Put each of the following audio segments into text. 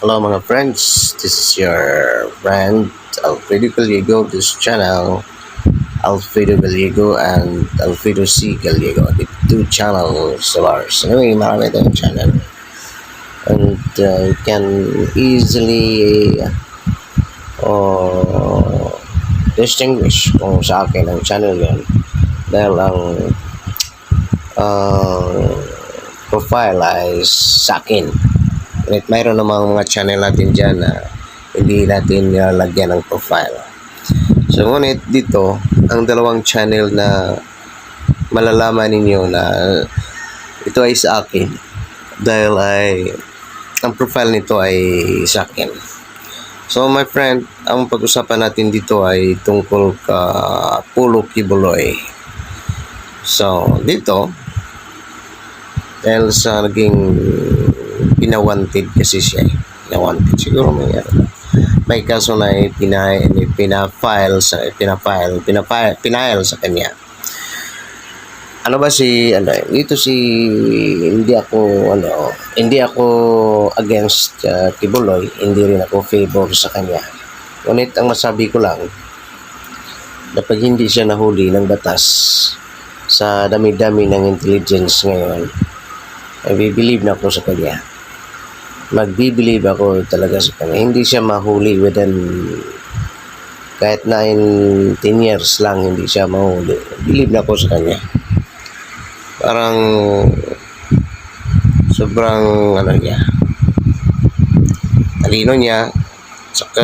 Hello mga friends, this is your friend Alfredo Gallego, this channel Alfredo Gallego and Alfredo C. Gallego, the two channels of ours. Anyway, marami tayong channel and you can easily distinguish kung sa akin ang channel yan dahil ang profile ay sa akin. At mayroon namang mga channel natin dyan na hindi natin nilalagyan ng profile. So, ngunit dito, ang dalawang channel na malalaman ninyo na ito ay sa akin dahil ay ang profile nito ay sa akin. So, my friend, ang pag-usapan natin dito ay tungkol ka Pulo Kibuloy. So, dito, dahil sa naging pinawanted kasi siya. Pinawanted siguro may kaso na pinafile sa kanya. Ano ba dito hindi ako against Kibuloy, hindi rin ako favor sa kanya. Ngunit ang masabi ko lang na pag hindi siya nahuli ng batas sa dami-dami ng intelligence ngayon, ay bibelieve na ako sa kanya. Magbibilieve ako talaga sa kanya. Hindi siya mahuli within kahit 10 years lang, hindi siya mahuli. Believe na ako sa kanya. Parang sobrang talino niya, saka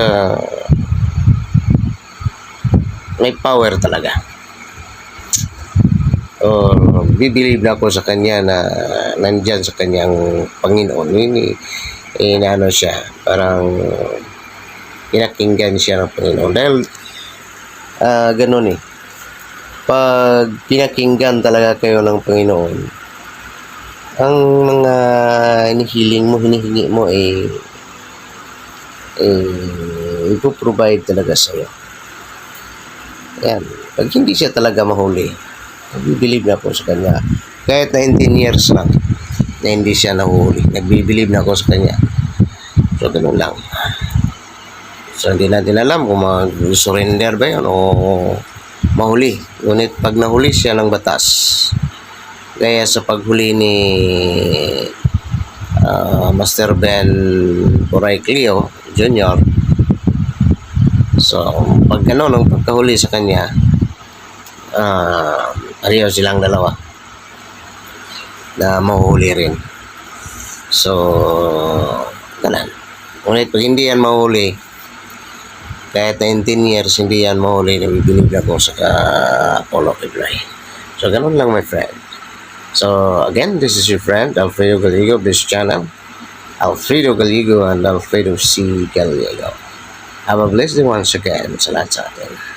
may power talaga. Bibelieve na ako sa kanya na nandyan sa kanyang Panginoon. Siya, parang pinakinggan siya ng Panginoon. Dahil ganun pag pinakinggan talaga kayo ng Panginoon, ang mga hinihingi mo ipoprovide talaga sa'yo. Yan. Pag hindi siya talaga mahuli, nagbibilieve na ako sa kanya. Kahit 19 years lang na hindi siya nahuli, nagbibilieve na ako sa kanya. So, ganun lang. So, hindi natin alam kung mag-surrender ba yun o mahuli. Ngunit pag nahuli siya ng batas, kaya sa paghuli ni Master Ben Poray Clio Jr., so, pag gano'n, ang pagkahuli sa kanya, pareho silang dalawa na mahuhuli rin. So, ganun. Ngunit pag hindi yan mahuli, kahit 19 years hindi yan mahuli, nabibinig ako sa Pulo Kibuloy. So, ganun lang, my friend. So, again, this is your friend, Alfredo Gallego, this channel, Alfredo Gallego and Alfredo C. Gallego. Have a blessed day once again sa lahat sa atin.